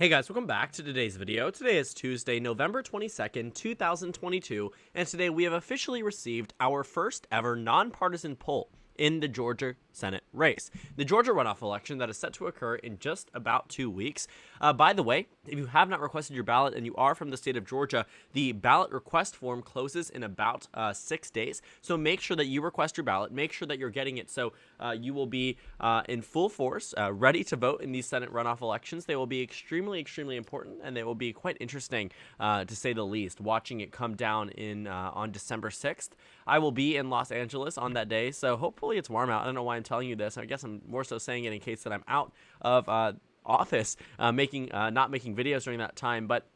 Hey guys, welcome back to today's video. Today is Tuesday, November 22nd, 2022, and today we have officially received our first ever nonpartisan poll in the Georgia Senate race. The Georgia runoff election that is set to occur in just about 2 weeks. By the way, if you have not requested your ballot and you are from the state of Georgia, the ballot request form closes in about 6 days. So make sure that you request your ballot. Make sure that you're getting it so you will be in full force, ready to vote in these Senate runoff elections. They will be extremely important, and they will be quite interesting, to say the least, watching it come down on December 6th. I will be in Los Angeles on that day, so hopefully it's warm out. I don't know why I'm telling you this. I guess I'm more so saying it in case that I'm out of office not making videos during that time, but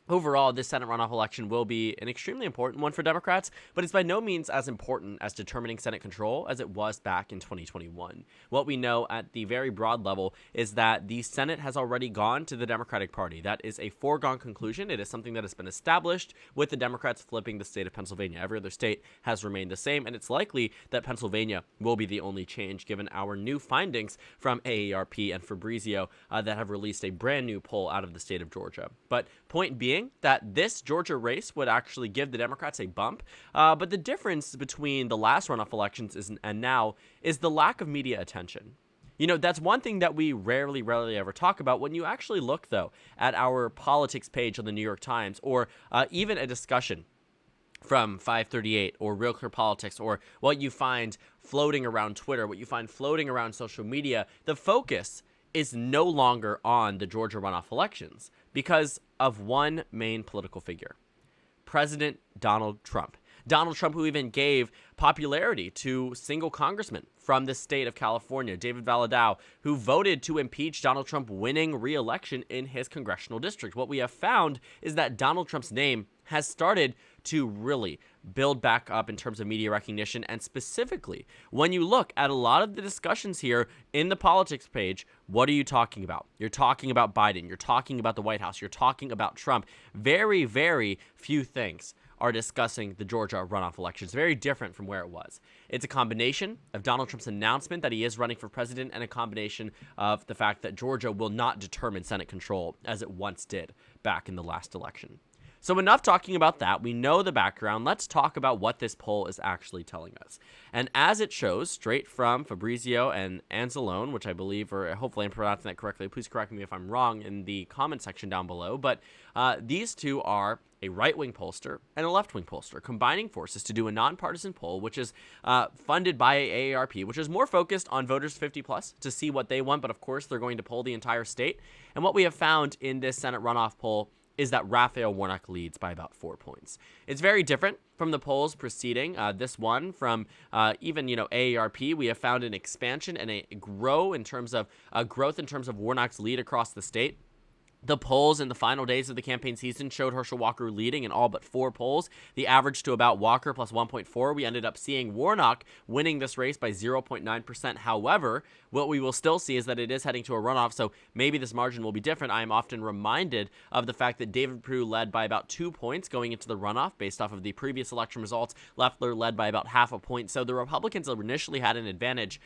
overall, this Senate runoff election will be an extremely important one for Democrats, but it's by no means as important as determining Senate control as it was back in 2021. What we know at the very broad level is that the Senate has already gone to the Democratic Party. That is a foregone conclusion. It is something that has been established with the Democrats flipping the state of Pennsylvania. Every other state has remained the same, and it's likely that Pennsylvania will be the only change given our new findings from AARP and Fabrizio that have released a brand new poll out of the state of Georgia. But point being, that this Georgia race would actually give the Democrats a bump, but the difference between the last runoff elections and now is the lack of media attention. You know, that's one thing that we rarely ever talk about. When you actually look, though, at our politics page on the New York Times, or even a discussion from FiveThirtyEight or Real Clear Politics, or what you find floating around Twitter, what you find floating around social media, the focus is no longer on the Georgia runoff elections because of one main political figure, President Donald Trump. Donald Trump, who even gave popularity to single congressman from the state of California, David Valadao, who voted to impeach Donald Trump winning re-election in his congressional district. What we have found is that Donald Trump's name has started to really build back up in terms of media recognition, and specifically, when you look at a lot of the discussions here in the politics page, what are you talking about? You're talking about Biden, you're talking about the White House, you're talking about Trump. Very few things are discussing the Georgia runoff elections. Very different from where it was. It's a combination of Donald Trump's announcement that he is running for president, and a combination of the fact that Georgia will not determine Senate control as it once did back in the last election. So enough talking about that. We know the background. Let's talk about what this poll is actually telling us. And as it shows, straight from Fabrizio and Anzalone, which I believe, or hopefully I'm pronouncing that correctly, please correct me if I'm wrong in the comment section down below, but these two are a right-wing pollster and a left-wing pollster, combining forces to do a nonpartisan poll, which is funded by AARP, which is more focused on voters 50+ to see what they want, but of course they're going to poll the entire state. And what we have found in this Senate runoff poll is that Raphael Warnock leads by about 4 points. It's very different from the polls preceding this one from even, AARP. We have found an expansion and a growth in terms of Warnock's lead across the state. The polls in the final days of the campaign season showed Herschel Walker leading in all but 4 polls. The average to about Walker plus 1.4. We ended up seeing Warnock winning this race by 0.9%. However, what we will still see is that it is heading to a runoff, so maybe this margin will be different. I am often reminded of the fact that David Perdue led by about 2 points going into the runoff based off of the previous election results. Loeffler led by about half a point. So the Republicans initially had an advantage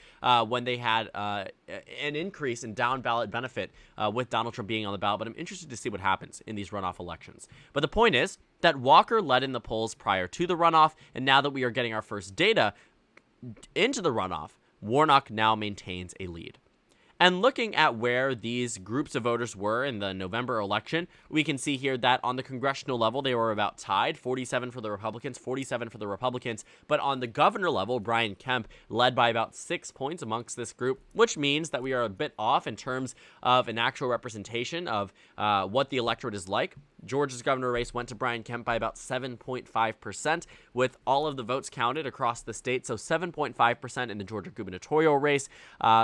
when they had an increase in down ballot benefit with Donald Trump being on the ballot. But I'm interested to see what happens in these runoff elections. But the point is that Walker led in the polls prior to the runoff, and now that we are getting our first data into the runoff, Warnock now maintains a lead. And looking at where these groups of voters were in the November election, we can see here that on the congressional level, they were about tied, 47 for the Republicans, 47 for the Republicans. But on the governor level, Brian Kemp led by about 6 points amongst this group, which means that we are a bit off in terms of an actual representation of what the electorate is like. Georgia's governor race went to Brian Kemp by about 7.5% with all of the votes counted across the state. So 7.5% in the Georgia gubernatorial race.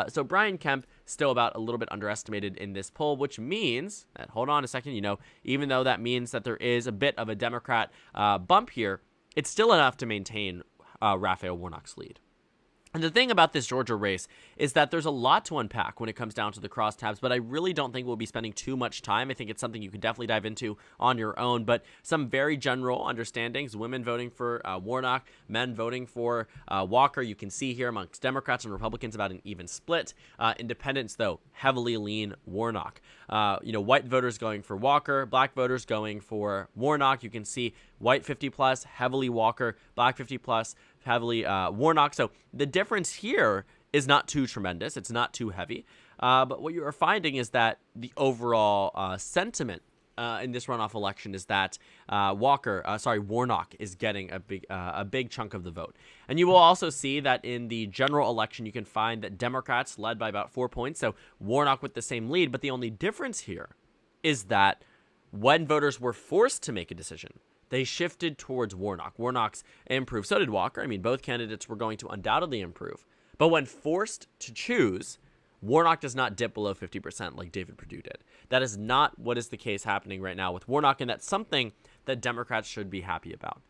So Brian Kemp still about a little bit underestimated in this poll, which means that, hold on a second, even though that means that there is a bit of a Democrat bump here, it's still enough to maintain Raphael Warnock's lead. And the thing about this Georgia race is that there's a lot to unpack when it comes down to the crosstabs, but I really don't think we'll be spending too much time. I think it's something you can definitely dive into on your own, but some very general understandings: women voting for Warnock, men voting for Walker. You can see here amongst Democrats and Republicans about an even split. Independents, though, heavily lean Warnock. White voters going for Walker, black voters going for Warnock. You can see white 50 plus, heavily Walker, black 50 plus, heavily Warnock. So the difference here is not too tremendous. It's not too heavy. But what you are finding is that the overall sentiment in this runoff election is that Warnock is getting a big chunk of the vote. And you will also see that in the general election, you can find that Democrats led by about 4 points. So Warnock with the same lead. But the only difference here is that when voters were forced to make a decision, they shifted towards Warnock. Warnock's improved. So did Walker. I mean, both candidates were going to undoubtedly improve. But when forced to choose, Warnock does not dip below 50% like David Perdue did. That is not what is the case happening right now with Warnock, and that's something that Democrats should be happy about.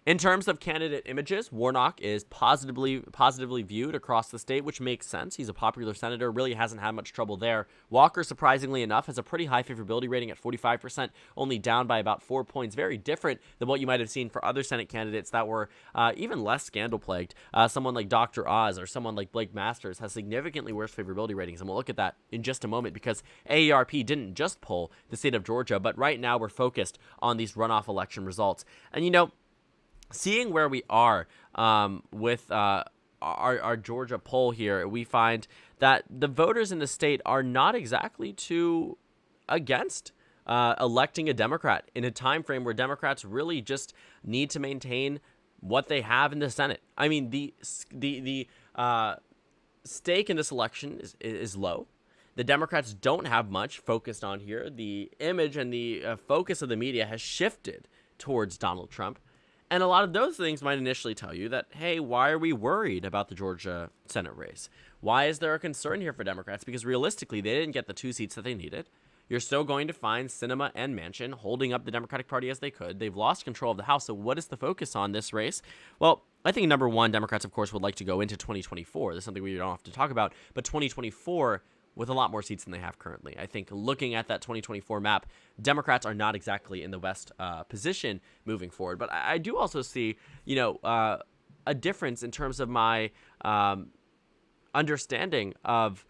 In terms of candidate images, Warnock is positively viewed across the state, which makes sense. He's a popular senator, really hasn't had much trouble there. Walker, surprisingly enough, has a pretty high favorability rating at 45%, only down by about 4 points. Very different than what you might have seen for other Senate candidates that were even less scandal-plagued. Someone like Dr. Oz or someone like Blake Masters has significantly worse favorability ratings, and we'll look at that in just a moment because AARP didn't just poll the state of Georgia, but right now we're focused on these runoff election results. And, seeing where we are with our Georgia poll here, we find that the voters in the state are not exactly too against electing a Democrat in a time frame where Democrats really just need to maintain what they have in the Senate. I mean, the stake in this election is low. The Democrats don't have much focused on here. The image and the focus of the media has shifted towards Donald Trump. And a lot of those things might initially tell you that, hey, why are we worried about the Georgia Senate race? Why is there a concern here for Democrats? Because realistically, they didn't get the 2 seats that they needed. You're still going to find Sinema and Manchin holding up the Democratic Party as they could. They've lost control of the House. So what is the focus on this race? Well, I think number one, Democrats, of course, would like to go into 2024. This is something we don't have to talk about. But 2024 with a lot more seats than they have currently. I think looking at that 2024 map, Democrats are not exactly in the best position moving forward. But I do also see, a difference in terms of my understanding of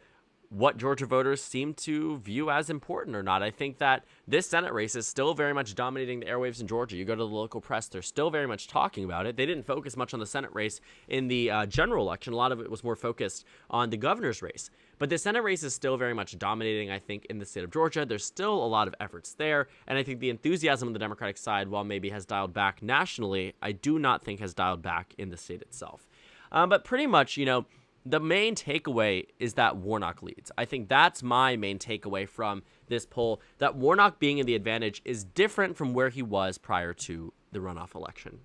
what Georgia voters seem to view as important or not. I think that this Senate race is still very much dominating the airwaves in Georgia. You go to the local press, they're still very much talking about it. They didn't focus much on the Senate race in the general election. A lot of it was more focused on the governor's race. But the Senate race is still very much dominating, I think, in the state of Georgia. There's still a lot of efforts there. And I think the enthusiasm on the Democratic side, while maybe has dialed back nationally, I do not think has dialed back in the state itself. But pretty much, the main takeaway is that Warnock leads. I think that's my main takeaway from this poll, that Warnock being in the advantage is different from where he was prior to the runoff election.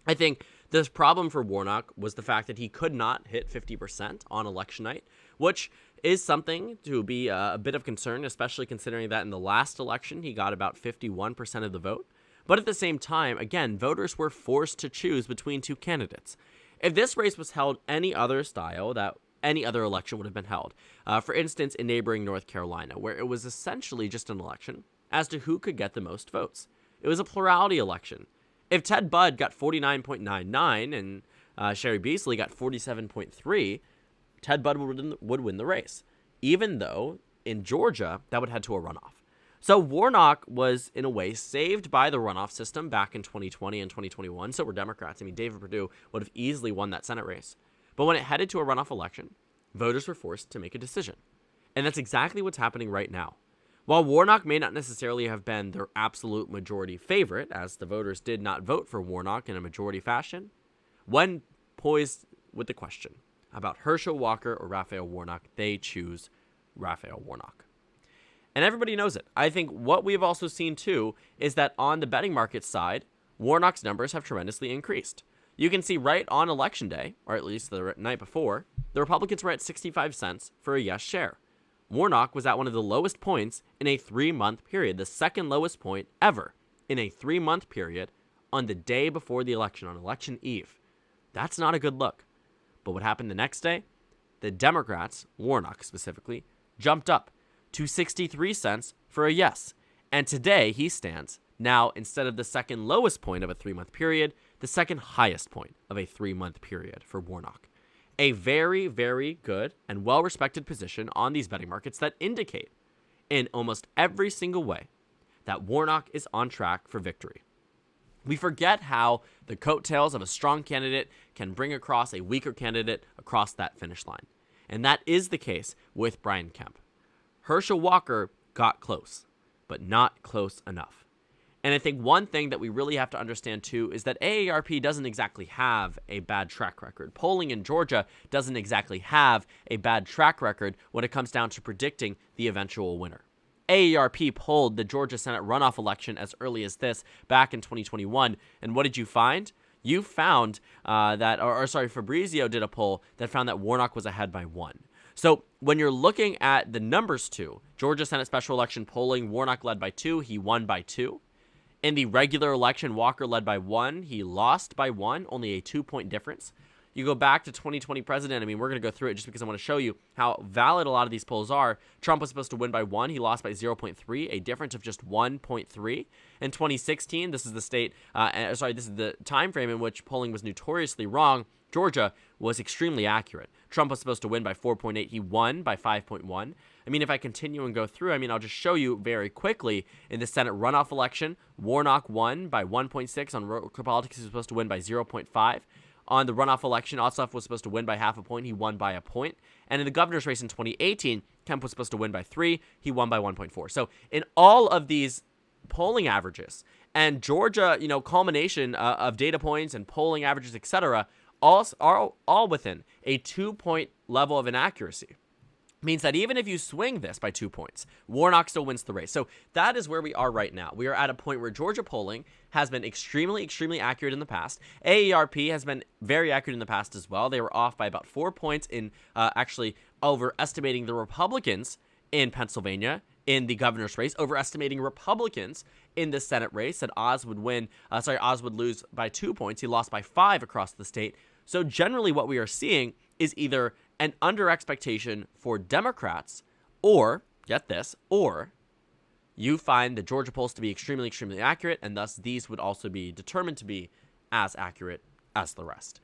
I think this problem for Warnock was the fact that he could not hit 50% on election night, which is something to be a bit of concern, especially considering that in the last election, he got about 51% of the vote. But at the same time, again, voters were forced to choose between two candidates. If this race was held any other style, that any other election would have been held. For instance, in neighboring North Carolina, where it was essentially just an election as to who could get the most votes. It was a plurality election. If Ted Budd got 49.99 and Sherry Beasley got 47.3, Ted Budd would win the race, even though in Georgia that would head to a runoff. So Warnock was, in a way, saved by the runoff system back in 2020 and 2021. So were Democrats. I mean, David Perdue would have easily won that Senate race. But when it headed to a runoff election, voters were forced to make a decision. And that's exactly what's happening right now. While Warnock may not necessarily have been their absolute majority favorite, as the voters did not vote for Warnock in a majority fashion, when poised with the question about Herschel Walker or Raphael Warnock, they choose Raphael Warnock. And everybody knows it. I think what we've also seen, too, is that on the betting market side, Warnock's numbers have tremendously increased. You can see right on Election Day, or at least the night before, the Republicans were at 65 cents for a yes share. Warnock was at one of the lowest points in a 3-month period, the second lowest point ever in a 3-month period on the day before the election, on election eve. That's not a good look. But what happened the next day? The Democrats, Warnock specifically, jumped up to 63 cents for a yes. And today he stands now, instead of the second lowest point of a 3-month period, the second highest point of a 3-month period for Warnock. A very, very good and well-respected position on these betting markets that indicate in almost every single way that Warnock is on track for victory. We forget how the coattails of a strong candidate can bring across a weaker candidate across that finish line. And that is the case with Brian Kemp. Herschel Walker got close, but not close enough. And I think one thing that we really have to understand too is that AARP doesn't exactly have a bad track record. Polling in Georgia doesn't exactly have a bad track record when it comes down to predicting the eventual winner. AARP polled the Georgia Senate runoff election as early as this back in 2021. And what did you find? You found Fabrizio did a poll that found that Warnock was ahead by 1. So when you're looking at the numbers too, Georgia Senate special election polling, Warnock led by 2, he won by 2. In the regular election, Walker led by 1, he lost by 1, only a 2-point difference. You go back to 2020 president, I mean, we're going to go through it just because I want to show you how valid a lot of these polls are. Trump was supposed to win by 1, he lost by 0.3, a difference of just 1.3. In 2016, this is the time frame in which polling was notoriously wrong. Georgia was extremely accurate. Trump was supposed to win by 4.8, he won by 5.1. I mean, if I continue and go through, I'll just show you very quickly. In the Senate runoff election, Warnock won by 1.6. On Roker Politics, he was supposed to win by 0.5. On the runoff election, Ossoff was supposed to win by 0.5 point. He won by 1 point. And in the governor's race in 2018, Kemp was supposed to win by 3. He won by 1.4. So in all of these polling averages, and Georgia, culmination of data points and polling averages, etc., all within a 2-point level of inaccuracy. Means that even if you swing this by 2 points, Warnock still wins the race. So that is where we are right now. We are at a point where Georgia polling has been extremely, extremely accurate in the past. AARP has been very accurate in the past as well. They were off by about 4 points in actually overestimating the Republicans in Pennsylvania in the governor's race, overestimating Republicans in the Senate race. Said Oz would lose by 2 points. He lost by 5 across the state. So generally what we are seeing is either an under expectation for Democrats, or, get this, or you find the Georgia polls to be extremely, extremely accurate, and thus these would also be determined to be as accurate as the rest.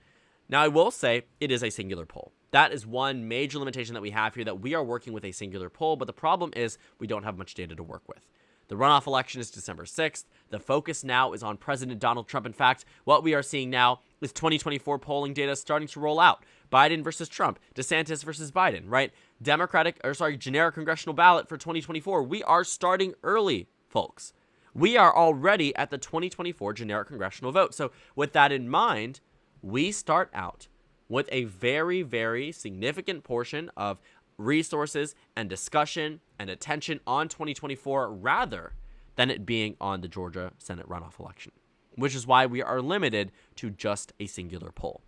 Now, I will say it is a singular poll. That is one major limitation that we have here, that we are working with a singular poll, but the problem is we don't have much data to work with. The runoff election is December 6th. The focus now is on President Donald Trump. In fact, what we are seeing now is 2024 polling data starting to roll out. Biden versus Trump, DeSantis versus Biden, right? Generic congressional ballot for 2024. We are starting early, folks. We are already at the 2024 generic congressional vote. So with that in mind, we start out with a very, very significant portion of resources and discussion and attention on 2024 rather than it being on the Georgia Senate runoff election, which is why we are limited to just a singular poll.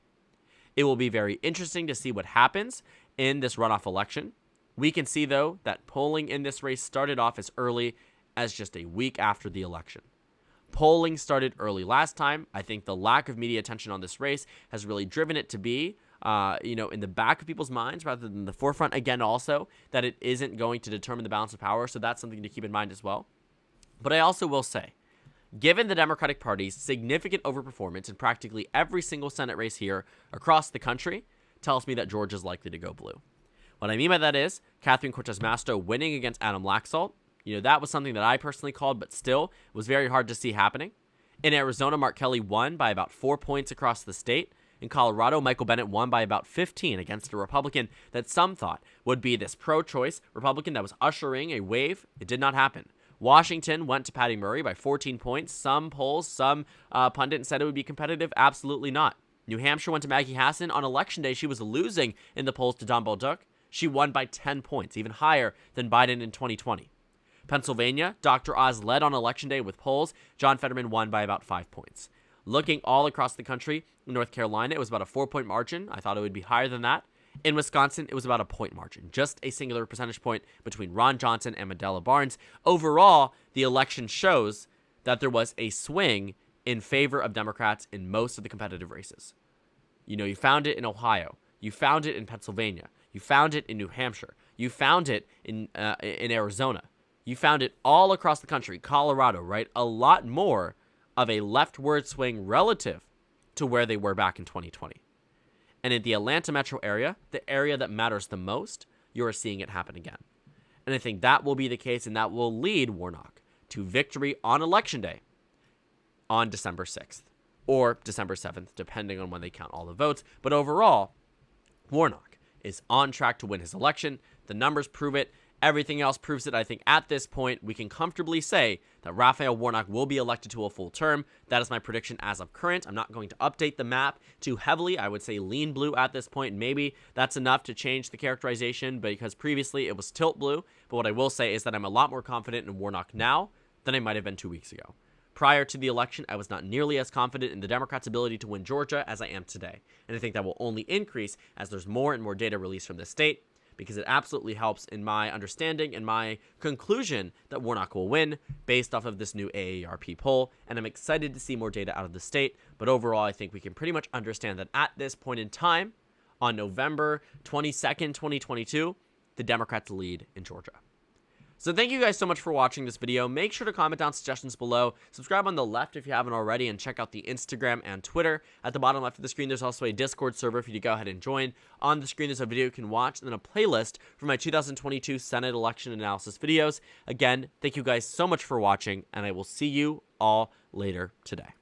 It will be very interesting to see what happens in this runoff election. We can see, though, that polling in this race started off as early as just a week after the election. Polling started early last time. I think the lack of media attention on this race has really driven it to be in the back of people's minds rather than the forefront. Again, also, that it isn't going to determine the balance of power, so that's something to keep in mind as well. But I also will say, given the Democratic Party's significant overperformance in practically every single Senate race here across the country, tells me that Georgia is likely to go blue. What I mean by that is Catherine Cortez Masto winning against Adam Laxalt. That was something that I personally called, but still was very hard to see happening. In Arizona, Mark Kelly won by about 4 points across the state. In Colorado, Michael Bennet won by about 15 against a Republican that some thought would be this pro-choice Republican that was ushering a wave. It did not happen. Washington went to Patty Murray by 14 points. Some polls, some pundits said it would be competitive. Absolutely not. New Hampshire went to Maggie Hassan. On Election Day, she was losing in the polls to Don Bolduc. She won by 10 points, even higher than Biden in 2020. Pennsylvania, Dr. Oz led on Election Day with polls. John Fetterman won by about 5 points. Looking all across the country, in North Carolina, it was about a 4-point margin. I thought it would be higher than that. In Wisconsin, it was about a point margin, just a singular percentage point between Ron Johnson and Mandela Barnes. Overall, the election shows that there was a swing in favor of Democrats in most of the competitive races. You found it in Ohio. You found it in Pennsylvania. You found it in New Hampshire. You found it in Arizona. You found it all across the country, Colorado, right? A lot more of a leftward swing relative to where they were back in 2020. And in the Atlanta metro area, the area that matters the most, you are seeing it happen again. And I think that will be the case, and that will lead Warnock to victory on Election Day on December 6th or December 7th, depending on when they count all the votes. But overall, Warnock is on track to win his election. The numbers prove it. Everything else proves it. I think at this point, we can comfortably say that Raphael Warnock will be elected to a full term. That is my prediction as of current. I'm not going to update the map too heavily. I would say lean blue at this point. Maybe that's enough to change the characterization because previously it was tilt blue. But what I will say is that I'm a lot more confident in Warnock now than I might have been 2 weeks ago. Prior to the election, I was not nearly as confident in the Democrats' ability to win Georgia as I am today. And I think that will only increase as there's more and more data released from the state, because it absolutely helps in my understanding and my conclusion that Warnock will win based off of this new AARP poll. And I'm excited to see more data out of the state. But overall, I think we can pretty much understand that at this point in time, on November 22nd, 2022, the Democrats lead in Georgia. So thank you guys so much for watching this video. Make sure to comment down suggestions below. Subscribe on the left if you haven't already, and check out the Instagram and Twitter. At the bottom left of the screen, there's also a Discord server for you to go ahead and join. On the screen, there's a video you can watch, and then a playlist for my 2022 Senate election analysis videos. Again, thank you guys so much for watching, and I will see you all later today.